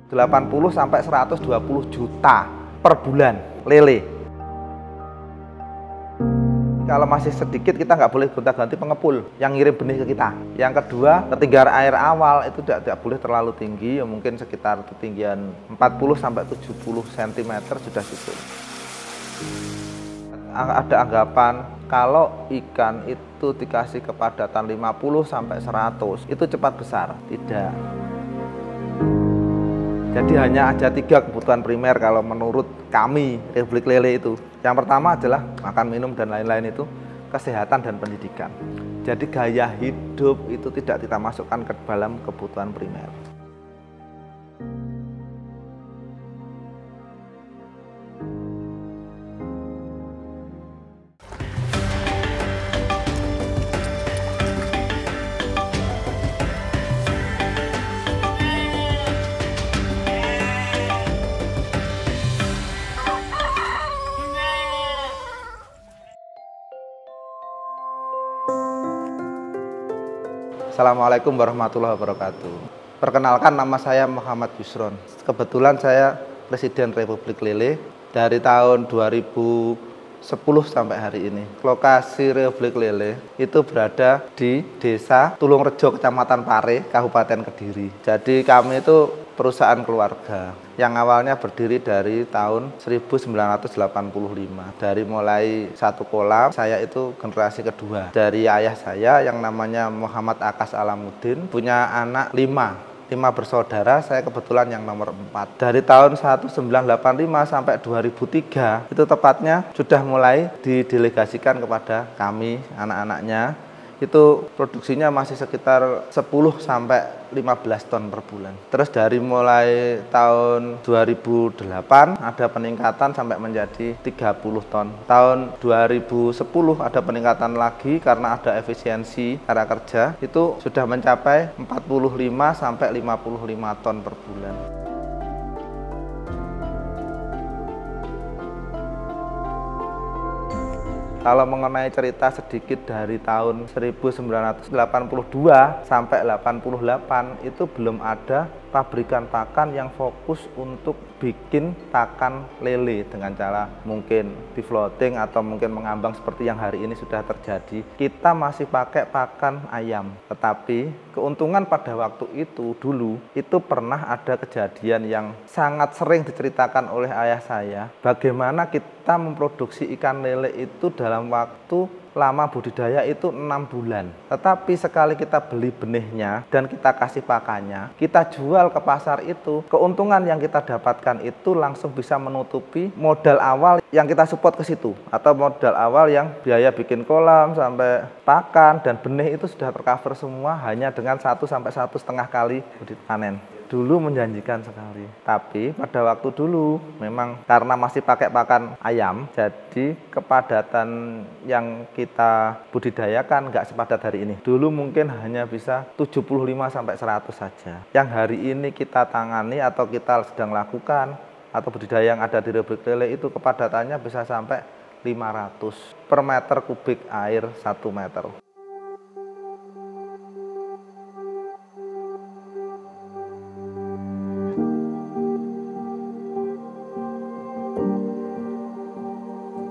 80 sampai 120 juta per bulan lele. Kalau masih sedikit kita nggak boleh gonta-ganti pengepul yang ngirim benih ke kita. Yang kedua, ketinggian air awal itu tidak boleh terlalu tinggi, ya mungkin sekitar ketinggian 40 sampai 70 cm sudah cukup. Ada anggapan kalau ikan itu dikasih kepadatan 50 sampai 100 itu cepat besar. Tidak. Jadi hanya ada 3 kebutuhan primer kalau menurut kami Republik Lele itu. Yang pertama adalah makan, minum, dan lain-lain itu, kesehatan dan pendidikan. Jadi gaya hidup itu tidak kita masukkan ke dalam kebutuhan primer. Assalamualaikum warahmatullahi wabarakatuh. Perkenalkan, nama saya Muhammad Yusron. Kebetulan saya Presiden Republik Lele dari tahun 2010 sampai hari ini. Lokasi Republik Lele itu berada di Desa Tulungrejo, Kecamatan Pare, Kabupaten Kediri. Jadi kami itu perusahaan keluarga yang awalnya berdiri dari tahun 1985. Dari mulai satu kolam, saya itu generasi kedua. Dari ayah saya yang namanya Muhammad Akas Alamuddin, punya anak 5 bersaudara, saya kebetulan yang nomor 4. Dari tahun 1985 sampai 2003, itu tepatnya sudah mulai didelegasikan kepada kami, anak-anaknya. Itu produksinya masih sekitar 10 sampai 15 ton per bulan. Terus dari mulai tahun 2008 ada peningkatan sampai menjadi 30 ton. Tahun 2010 ada peningkatan lagi karena ada efisiensi cara kerja, itu sudah mencapai 45 sampai 55 ton per bulan. Kalau mengenai cerita sedikit dari tahun 1982 sampai 88 itu belum ada pabrikan pakan yang fokus untuk bikin pakan lele dengan cara mungkin di floating atau mungkin mengambang seperti yang hari ini sudah terjadi. Kita masih pakai pakan ayam, tetapi keuntungan pada waktu itu dulu itu pernah ada kejadian yang sangat sering diceritakan oleh ayah saya, bagaimana kita memproduksi ikan lele itu dalam waktu lama budidaya itu 6 bulan. Tetapi sekali kita beli benihnya dan kita kasih pakannya, kita jual ke pasar itu, keuntungan yang kita dapatkan itu langsung bisa menutupi modal awal yang kita support ke situ, atau modal awal yang biaya bikin kolam sampai pakan dan benih itu sudah tercover semua hanya dengan 1 sampai 1,5 kali panen. Dulu menjanjikan sekali, tapi pada waktu dulu memang karena masih pakai pakan ayam, jadi kepadatan yang kita budidayakan nggak sepadat hari ini. Dulu mungkin hanya bisa 75 sampai 100 saja. Yang hari ini kita tangani atau kita sedang lakukan atau budidaya yang ada di Republik Lele itu kepadatannya bisa sampai 500 per meter kubik air 1 meter.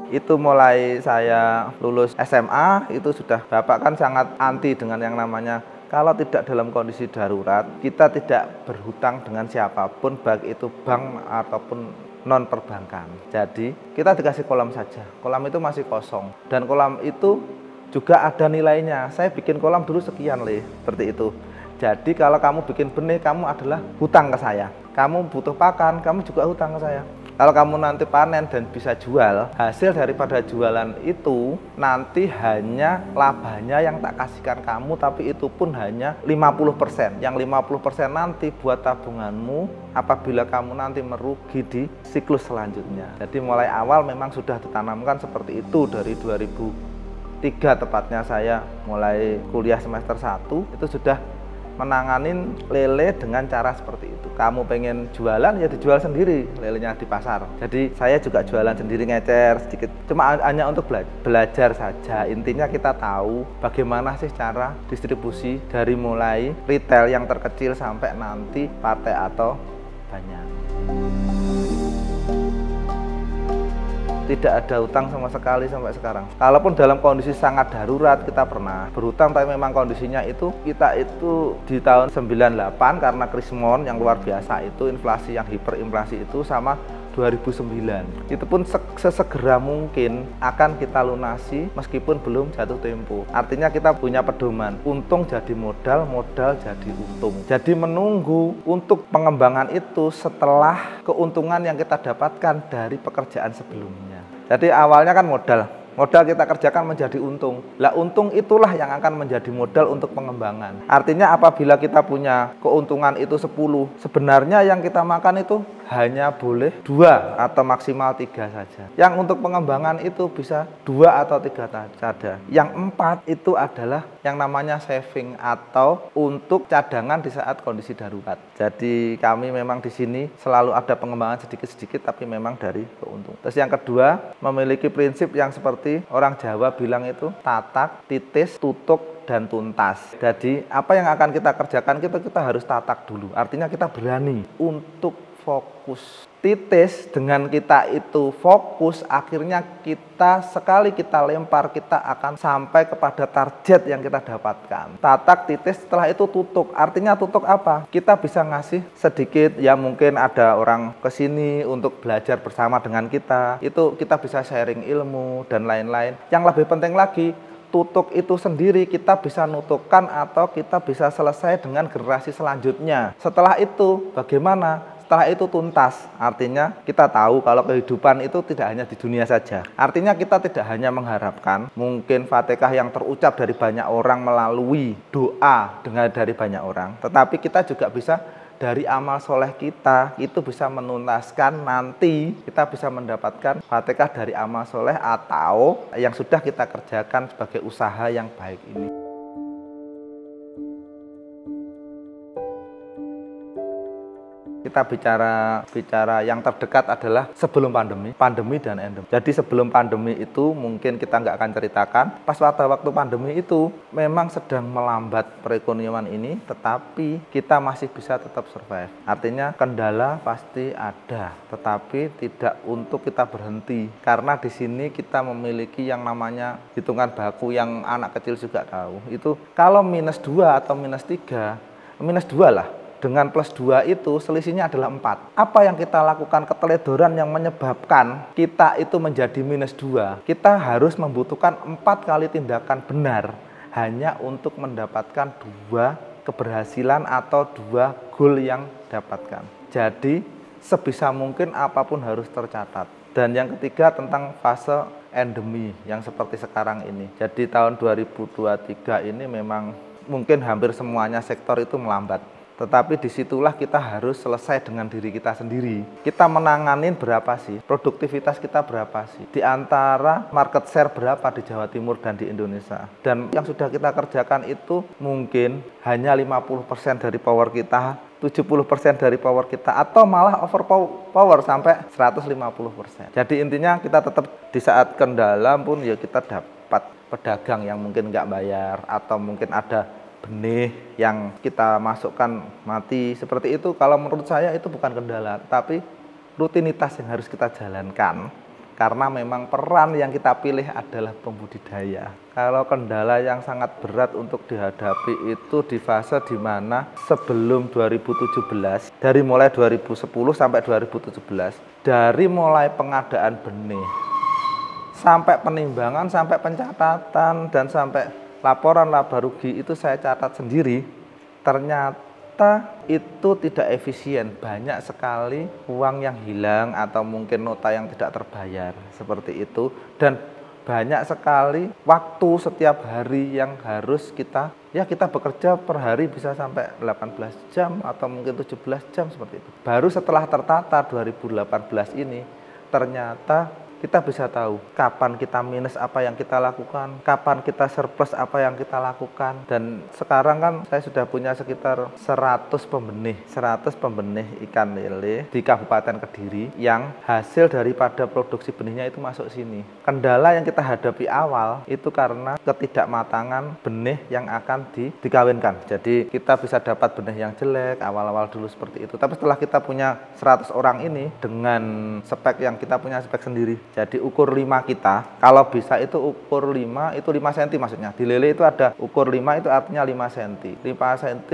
Itu mulai saya lulus SMA, itu sudah Bapak kan sangat anti dengan yang namanya kalau tidak dalam kondisi darurat, kita tidak berhutang dengan siapapun, baik itu bank ataupun non perbankan. Jadi kita dikasih kolam saja, kolam itu masih kosong dan kolam itu juga ada nilainya. Saya bikin kolam dulu sekian seperti itu. Jadi kalau kamu bikin benih, kamu adalah hutang ke saya. Kamu butuh pakan, kamu juga hutang ke saya. Kalau kamu nanti panen dan bisa jual, hasil daripada jualan itu nanti hanya labanya yang tak kasihkan kamu, tapi itu pun hanya 50%. Yang 50% nanti buat tabunganmu apabila kamu nanti merugi di siklus selanjutnya. Jadi mulai awal memang sudah ditanamkan seperti itu dari 2003 tepatnya saya mulai kuliah semester 1 itu sudah menanganin lele dengan cara seperti itu. Kamu pengen jualan ya dijual sendiri lelenya di pasar. Jadi saya juga jualan sendiri, ngecer sedikit. Cuma hanya untuk belajar saja. Intinya kita tahu bagaimana sih cara distribusi dari mulai retail yang terkecil sampai nanti partai atau banyak. Tidak ada utang sama sekali sampai sekarang. Kalaupun dalam kondisi sangat darurat kita pernah berhutang, tapi memang kondisinya itu kita itu di tahun 98 karena krismon yang luar biasa itu, inflasi yang hiperinflasi itu, sama 2009. Itu pun sesegera mungkin akan kita lunasi meskipun belum jatuh tempo. Artinya kita punya pedoman, untung jadi modal, modal jadi untung. Jadi menunggu untuk pengembangan itu setelah keuntungan yang kita dapatkan dari pekerjaan sebelumnya. Jadi awalnya kan modal kita kerjakan menjadi untung. Lah untung itulah yang akan menjadi modal untuk pengembangan. Artinya apabila kita punya keuntungan itu 10, sebenarnya yang kita makan itu hanya boleh 2 atau maksimal 3 saja. Yang untuk pengembangan itu bisa 2 atau 3 saja. Yang 4 itu adalah yang namanya saving atau untuk cadangan di saat kondisi darurat. Jadi kami memang di sini selalu ada pengembangan sedikit-sedikit tapi memang dari keuntungan. Terus yang kedua, memiliki prinsip yang seperti orang Jawa bilang itu tatak, titis, tutuk, dan tuntas. Jadi apa yang akan kita kerjakan kita harus tatak dulu. Artinya kita berani untuk fokus. Titis dengan kita itu fokus, akhirnya kita sekali kita lempar kita akan sampai kepada target yang kita dapatkan. Tatak, titis, setelah itu tutuk. Artinya tutuk apa? Kita bisa ngasih sedikit, ya mungkin ada orang kesini untuk belajar bersama dengan kita. Itu kita bisa sharing ilmu dan lain-lain. Yang lebih penting lagi, tutuk itu sendiri kita bisa nutukkan atau kita bisa selesai dengan generasi selanjutnya. Setelah itu bagaimana? Setelah itu tuntas, artinya kita tahu kalau kehidupan itu tidak hanya di dunia saja. Artinya kita tidak hanya mengharapkan mungkin Fatihah yang terucap dari banyak orang melalui doa dari banyak orang, tetapi kita juga bisa dari amal soleh kita itu bisa menuntaskan nanti kita bisa mendapatkan Fatihah dari amal soleh atau yang sudah kita kerjakan sebagai usaha yang baik ini. Kita bicara yang terdekat adalah sebelum pandemi dan endemi. Jadi sebelum pandemi itu mungkin kita nggak akan ceritakan. Pas pada waktu pandemi itu memang sedang melambat perekonomian ini, tetapi kita masih bisa tetap survive. Artinya kendala pasti ada, tetapi tidak untuk kita berhenti. Karena di sini kita memiliki yang namanya hitungan baku yang anak kecil juga tahu. Itu kalau -2 atau -3, -2 lah. Dengan +2 itu selisihnya adalah 4. Apa yang kita lakukan keteledoran yang menyebabkan kita itu menjadi -2? Kita harus membutuhkan 4 kali tindakan benar hanya untuk mendapatkan 2 keberhasilan atau 2 goal yang dapatkan. Jadi sebisa mungkin apapun harus tercatat. Dan yang ketiga tentang fase endemi yang seperti sekarang ini. Jadi tahun 2023 ini memang mungkin hampir semuanya sektor itu melambat. Tetapi disitulah kita harus selesai dengan diri kita sendiri. Kita menanganin berapa sih? Produktivitas kita berapa sih? Di antara market share berapa di Jawa Timur dan di Indonesia? Dan yang sudah kita kerjakan itu mungkin hanya 50% dari power kita, 70% dari power kita, atau malah overpower sampai 150%. Jadi intinya kita tetap di saat kendala pun ya kita dapat pedagang yang mungkin nggak bayar, atau mungkin ada benih yang kita masukkan mati seperti itu. Kalau menurut saya itu bukan kendala, tapi rutinitas yang harus kita jalankan karena memang peran yang kita pilih adalah pembudidaya. Kalau kendala yang sangat berat untuk dihadapi itu di fase dimana sebelum 2017, dari mulai 2010 sampai 2017, dari mulai pengadaan benih sampai penimbangan, sampai pencatatan, dan sampai laporan laba rugi itu saya catat sendiri, ternyata itu tidak efisien. Banyak sekali uang yang hilang atau mungkin nota yang tidak terbayar seperti itu, dan banyak sekali waktu setiap hari yang harus kita bekerja per hari bisa sampai 18 jam atau mungkin 17 jam seperti itu. Baru setelah tertata 2018 ini ternyata kita bisa tahu kapan kita minus apa yang kita lakukan, kapan kita surplus apa yang kita lakukan. Dan sekarang kan saya sudah punya sekitar 100 pembenih ikan lele di Kabupaten Kediri yang hasil daripada produksi benihnya itu masuk sini. Kendala yang kita hadapi awal itu karena ketidakmatangan benih yang akan dikawinkan. Jadi kita bisa dapat benih yang jelek awal-awal dulu seperti itu. Tapi setelah kita punya 100 orang ini dengan spek yang kita punya spek sendiri, jadi ukur 5 kita, kalau bisa itu ukur 5, itu 5 cm maksudnya. Di lele itu ada ukur 5, itu artinya 5 cm. 5 cm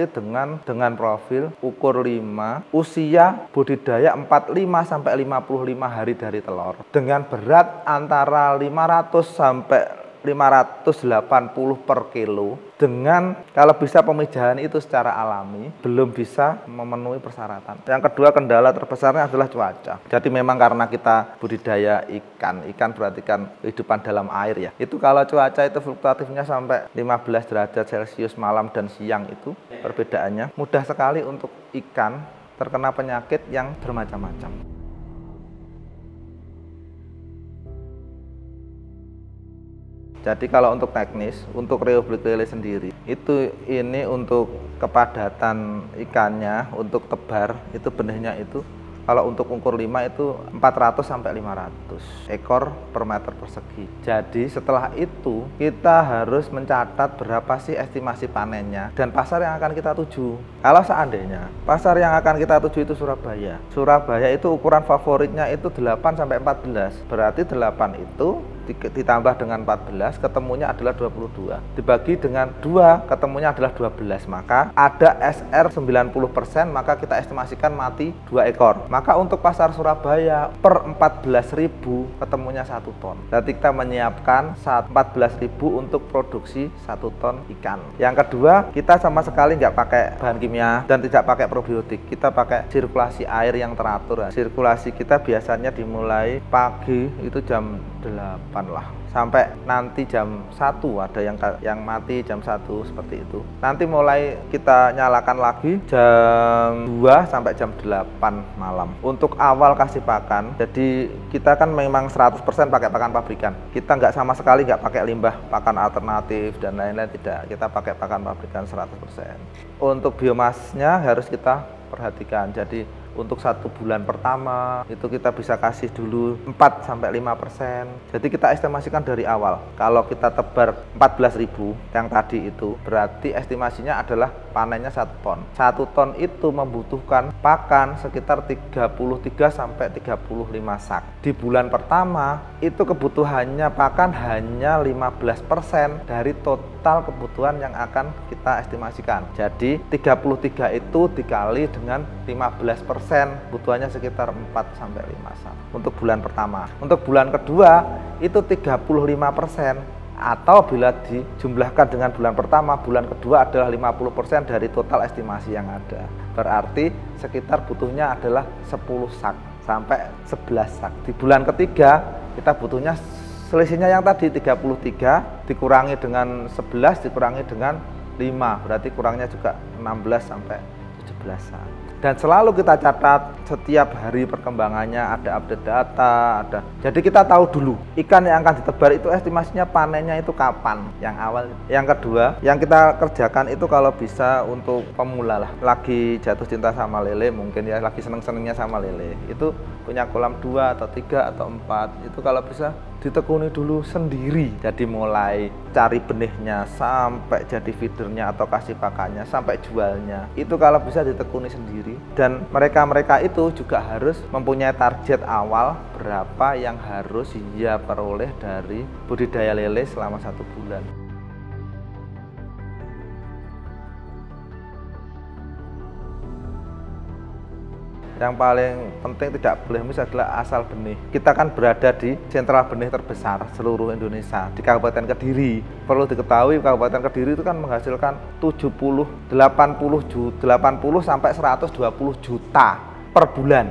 dengan profil ukur 5, usia budidaya 45 sampai 55 hari dari telur. Dengan berat antara 500 sampai 580 per kilo, dengan kalau bisa pemijahan itu secara alami belum bisa memenuhi persyaratan. Yang kedua, kendala terbesarnya adalah cuaca. Jadi memang karena kita budidaya ikan berarti kan kehidupan dalam air ya. Itu kalau cuaca itu fluktuatifnya sampai 15 derajat Celcius malam dan siang, itu perbedaannya mudah sekali untuk ikan terkena penyakit yang bermacam-macam. Jadi kalau untuk teknis, untuk Republik Lele sendiri, ini untuk kepadatan ikannya, untuk tebar, itu benihnya itu, kalau untuk ukur 5 itu 400 sampai 500 ekor per meter persegi. Jadi setelah itu kita harus mencatat berapa sih estimasi panennya dan pasar yang akan kita tuju. Kalau seandainya pasar yang akan kita tuju itu Surabaya. Surabaya itu ukuran favoritnya itu 8 sampai 14. Berarti 8 itu ditambah dengan 14 ketemunya adalah 22. Dibagi dengan 2 ketemunya adalah 12. Maka ada SR 90%, maka kita estimasikan mati 2 ekor. Maka untuk pasar Surabaya per 14.000 ketemunya 1 ton. Berarti kita menyiapkan 14.000 untuk produksi 1 ton ikan. Yang kedua, kita sama sekali nggak pakai bahan kimia dan tidak pakai probiotik. Kita pakai sirkulasi air yang teratur. Sirkulasi kita biasanya dimulai pagi itu jam 8 lah sampai nanti jam 1, ada yang mati jam 1 seperti itu. Nanti mulai kita nyalakan lagi jam 2 sampai jam 8 malam. Untuk awal kasih pakan, jadi kita kan memang 100% pakai pakan pabrikan. Kita nggak sama sekali nggak pakai limbah pakan alternatif dan lain-lain, tidak. Kita pakai pakan pabrikan 100%. Untuk biomasnya harus kita perhatikan. Jadi untuk 1 bulan pertama itu kita bisa kasih dulu 4 sampai 5%. Jadi kita estimasikan dari awal. Kalau kita tebar 14.000 yang tadi itu, berarti estimasinya adalah panennya 1 ton. 1 ton itu membutuhkan pakan sekitar 33 sampai 35 sak. Di bulan pertama itu kebutuhannya pakan hanya 15% dari total kebutuhan yang akan kita estimasikan. Jadi 33 itu dikali dengan 15%, butuhannya sekitar 4 sampai 5 sak untuk bulan pertama. Untuk bulan kedua itu 35%, atau bila dijumlahkan dengan bulan pertama, bulan kedua adalah 50% dari total estimasi yang ada. Berarti sekitar butuhnya adalah 10 sak sampai 11 sak. Di bulan ketiga kita butuhnya selisihnya yang tadi 33 dikurangi dengan 11 dikurangi dengan 5, berarti kurangnya juga 16 sampai 17 sak. Dan selalu kita catat setiap hari perkembangannya, ada update data, ada. Jadi kita tahu dulu ikan yang akan ditebar itu estimasinya panennya itu kapan, yang awal. Yang kedua, yang kita kerjakan itu kalau bisa untuk pemula lah, lagi jatuh cinta sama lele mungkin ya, lagi seneng-senengnya sama lele. Itu punya kolam 2 atau 3 atau 4, itu kalau bisa ditekuni dulu sendiri. Jadi mulai cari benihnya sampai jadi feedernya atau kasih pakannya sampai jualnya, itu kalau bisa ditekuni sendiri. Dan mereka-mereka itu juga harus mempunyai target awal berapa yang harus dia peroleh dari budidaya lele selama 1 bulan. Yang paling penting tidak boleh miss adalah asal benih. Kita kan berada di sentral benih terbesar seluruh Indonesia, di Kabupaten Kediri. Perlu diketahui Kabupaten Kediri itu kan menghasilkan 80 sampai 120 juta per bulan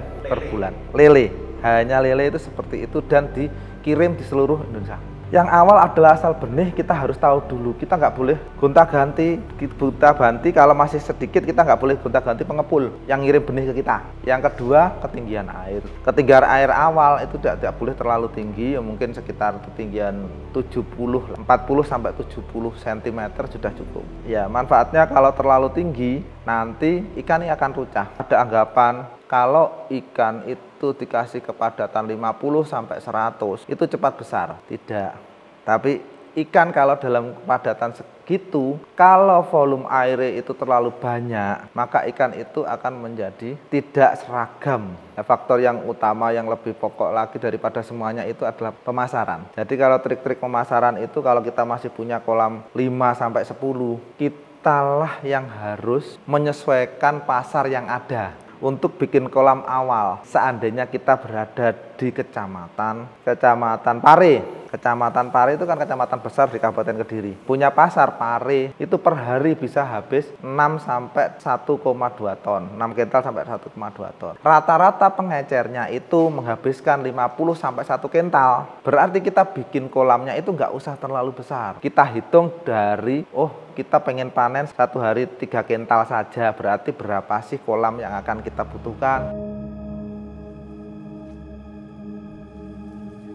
lele. Hanya lele itu seperti itu dan dikirim di seluruh Indonesia. Yang awal adalah asal benih, kita harus tahu dulu. Kita nggak boleh gonta-ganti, kalau masih sedikit kita nggak boleh gonta-ganti pengepul yang ngirim benih ke kita. Yang kedua, ketinggian air. Ketinggian air awal itu tidak boleh terlalu tinggi, ya mungkin sekitar ketinggian 40 sampai 70 cm sudah cukup. Ya, manfaatnya kalau terlalu tinggi, nanti ikan ini akan rucah. Ada anggapan kalau ikan itu dikasih kepadatan 50 sampai 100 itu cepat besar. Tidak. Tapi ikan kalau dalam kepadatan segitu, kalau volume airnya itu terlalu banyak, maka ikan itu akan menjadi tidak seragam. Nah, faktor yang utama yang lebih pokok lagi daripada semuanya itu adalah pemasaran. Jadi kalau trik-trik pemasaran itu kalau kita masih punya kolam 5 sampai 10, kitalah yang harus menyesuaikan pasar yang ada. Untuk bikin kolam awal, seandainya kita berada di Kecamatan Pare. Kecamatan Pare itu kan kecamatan besar di Kabupaten Kediri. Punya pasar Pare itu per hari bisa habis 6 sampai 1,2 ton, 6 kental sampai 1,2 ton. Rata-rata pengecernya itu menghabiskan 50 sampai 1 kental. Berarti kita bikin kolamnya itu nggak usah terlalu besar. Kita hitung dari, kita pengen panen 1 hari 3 kental saja, berarti berapa sih kolam yang akan kita butuhkan.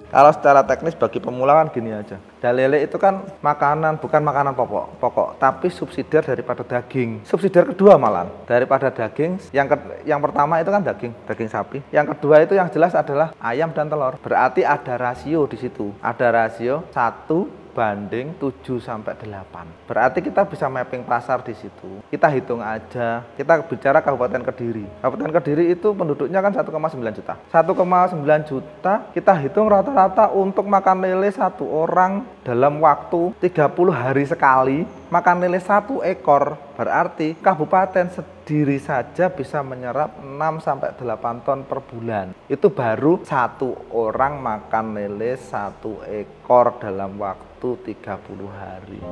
Kalau secara teknis bagi pemula kan gini aja. Lele itu kan makanan, bukan makanan pokok, tapi subsidiar daripada daging. Subsidiar kedua malah daripada daging. Yang pertama itu kan daging sapi. Yang kedua itu yang jelas adalah ayam dan telur. Berarti ada rasio di situ. Ada rasio 1 banding 7 sampai 8. Berarti kita bisa mapping pasar di situ. Kita hitung aja. Kita bicara Kabupaten Kediri. Kabupaten Kediri itu penduduknya kan 1,9 juta. 1,9 juta kita hitung rata-rata untuk makan lele 1 orang dalam waktu 30 hari sekali. Makan lele 1 ekor. Berarti Kabupaten Kediri saja bisa menyerap 6 sampai 8 ton per bulan. Itu baru 1 orang makan lele 1 ekor dalam waktu 30 hari.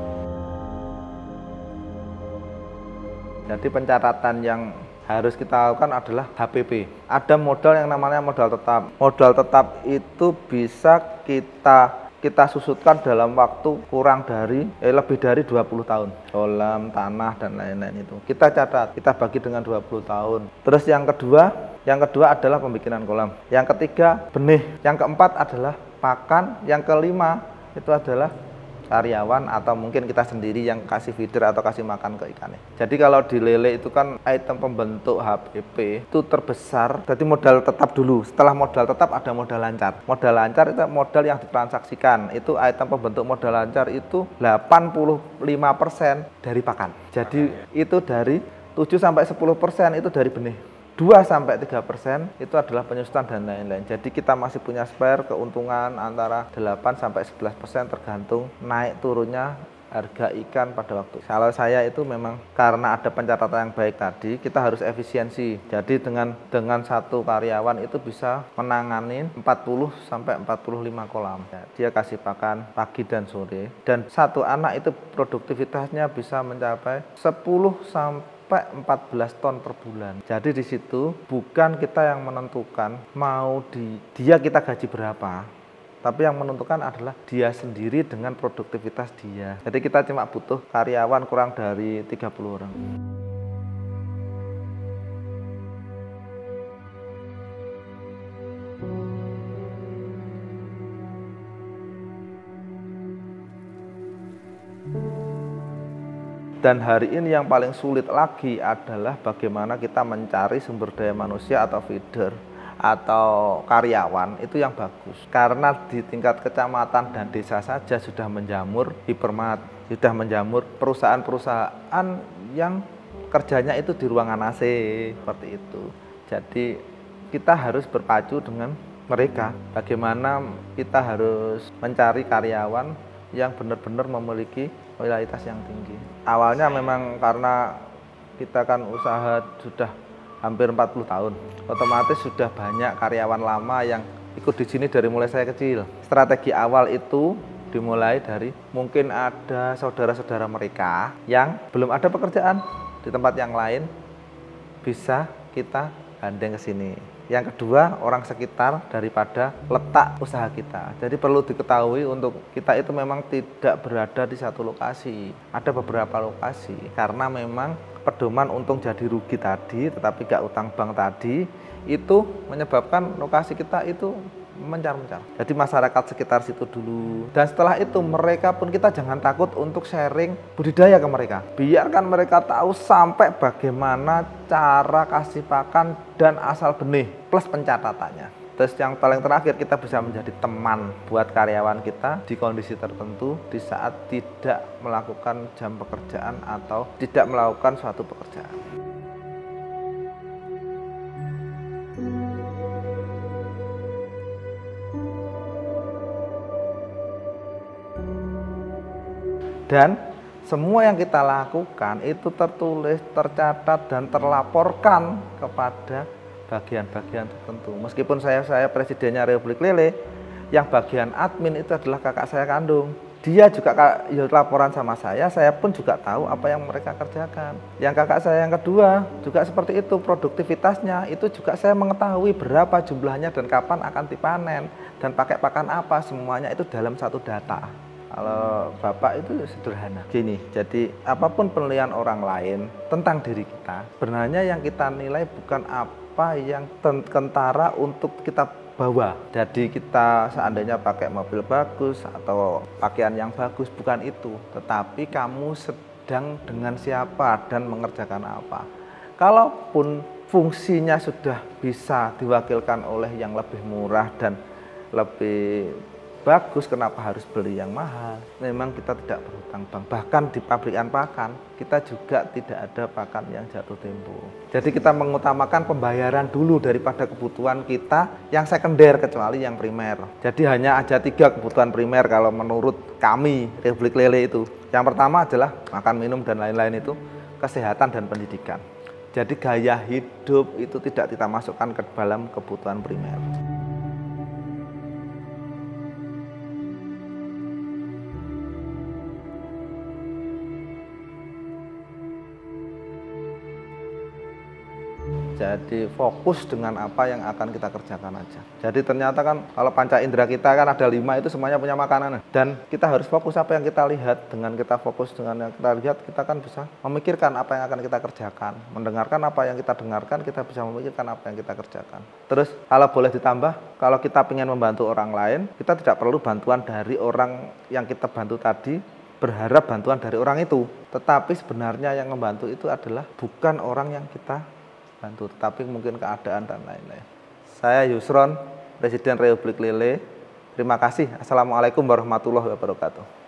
Jadi pencatatan yang harus kita lakukan adalah HPP. Ada modal yang namanya modal tetap. Modal tetap itu bisa kita susutkan dalam waktu lebih dari 20 tahun. Kolam, tanah, dan lain-lain itu. Kita catat, kita bagi dengan 20 tahun. Terus yang kedua adalah pembikinan kolam. Yang ketiga, benih. Yang keempat adalah pakan. Yang kelima, itu adalah karyawan atau mungkin kita sendiri yang kasih feeder atau kasih makan ke ikannya. Jadi kalau di lele itu kan item pembentuk HPP itu terbesar. Jadi modal tetap dulu. Setelah modal tetap ada modal lancar. Modal lancar itu modal yang ditransaksikan. Itu item pembentuk modal lancar itu 85% dari pakan. Jadi itu dari 7 sampai 10% itu dari benih. 2 sampai 3% itu adalah penyusutan dan lain-lain. Jadi kita masih punya spare keuntungan antara 8 sampai 11% tergantung naik turunnya harga ikan pada waktu. Kalau saya itu memang karena ada pencatatan yang baik tadi, kita harus efisiensi. Jadi dengan 1 karyawan itu bisa menangani 40 sampai 45 kolam. Dia kasih pakan pagi dan sore, dan 1 anak itu produktivitasnya bisa mencapai 10 sampai 14 ton per bulan. Jadi di situ bukan kita yang menentukan dia kita gaji berapa, tapi yang menentukan adalah dia sendiri dengan produktivitas dia. Jadi kita cuma butuh karyawan kurang dari 30 orang. Dan hari ini yang paling sulit lagi adalah bagaimana kita mencari sumber daya manusia atau feeder atau karyawan itu yang bagus. Karena di tingkat kecamatan dan desa saja sudah menjamur hipermat, sudah menjamur perusahaan-perusahaan yang kerjanya itu di ruangan AC, seperti itu. Jadi kita harus berpacu dengan mereka. Bagaimana kita harus mencari karyawan yang benar-benar memiliki loyalitas yang tinggi. Awalnya memang karena kita kan usaha sudah hampir 40 tahun, otomatis sudah banyak karyawan lama yang ikut di sini dari mulai saya kecil. Strategi awal itu dimulai dari mungkin ada saudara-saudara mereka yang belum ada pekerjaan di tempat yang lain, bisa kita gandeng ke sini. Yang kedua, orang sekitar daripada letak usaha kita. Jadi perlu diketahui untuk kita itu memang tidak berada di satu lokasi. Ada beberapa lokasi karena memang pedoman untung jadi rugi tadi, tetapi gak utang bank tadi, itu menyebabkan lokasi kita itu mencar-mencar. Jadi masyarakat sekitar situ dulu. Dan setelah itu mereka pun kita jangan takut untuk sharing budidaya ke mereka. Biarkan mereka tahu sampai bagaimana cara kasih pakan dan asal benih plus pencatatannya. Terus yang paling terakhir, kita bisa menjadi teman buat karyawan kita di kondisi tertentu di saat tidak melakukan jam pekerjaan atau tidak melakukan suatu pekerjaan. Dan semua yang kita lakukan itu tertulis, tercatat, dan terlaporkan kepada bagian-bagian tertentu. Meskipun saya presidennya Republik Lele, yang bagian admin itu adalah kakak saya kandung. Dia juga laporan sama saya pun juga tahu apa yang mereka kerjakan. Yang kakak saya yang kedua juga seperti itu, produktivitasnya itu juga saya mengetahui berapa jumlahnya dan kapan akan dipanen dan pakai pakan apa, semuanya itu dalam satu data. Kalau Bapak itu sederhana gini, jadi apapun penilaian orang lain tentang diri kita, sebenarnya yang kita nilai bukan apa yang kentara untuk kita bawa. Jadi kita seandainya pakai mobil bagus atau pakaian yang bagus, bukan itu, tetapi kamu sedang dengan siapa dan mengerjakan apa. Kalaupun fungsinya sudah bisa diwakilkan oleh yang lebih murah dan lebih bagus, kenapa harus beli yang mahal? Memang kita tidak berhutang bank. Bahkan di pabrikan pakan, kita juga tidak ada pakan yang jatuh tempo. Jadi kita mengutamakan pembayaran dulu daripada kebutuhan kita yang sekunder, kecuali yang primer. Jadi hanya ada 3 kebutuhan primer kalau menurut kami, Republik Lele itu. Yang pertama adalah makan, minum, dan lain-lain itu, kesehatan dan pendidikan. Jadi gaya hidup itu tidak kita masukkan ke dalam kebutuhan primer. Jadi fokus dengan apa yang akan kita kerjakan aja. Jadi ternyata kan kalau panca indera kita kan ada 5, itu semuanya punya makanan. Dan kita harus fokus apa yang kita lihat. Dengan kita fokus dengan yang kita lihat, kita kan bisa memikirkan apa yang akan kita kerjakan. Mendengarkan apa yang kita dengarkan, kita bisa memikirkan apa yang kita kerjakan. Terus kalau boleh ditambah, kalau kita ingin membantu orang lain, kita tidak perlu bantuan dari orang yang kita bantu tadi, berharap bantuan dari orang itu. Tetapi sebenarnya yang membantu itu adalah bukan orang yang kita bantu, tetapi mungkin keadaan dan lain-lain. Saya Yusron, Presiden Republik Lele. Terima kasih. Assalamualaikum warahmatullahi wabarakatuh.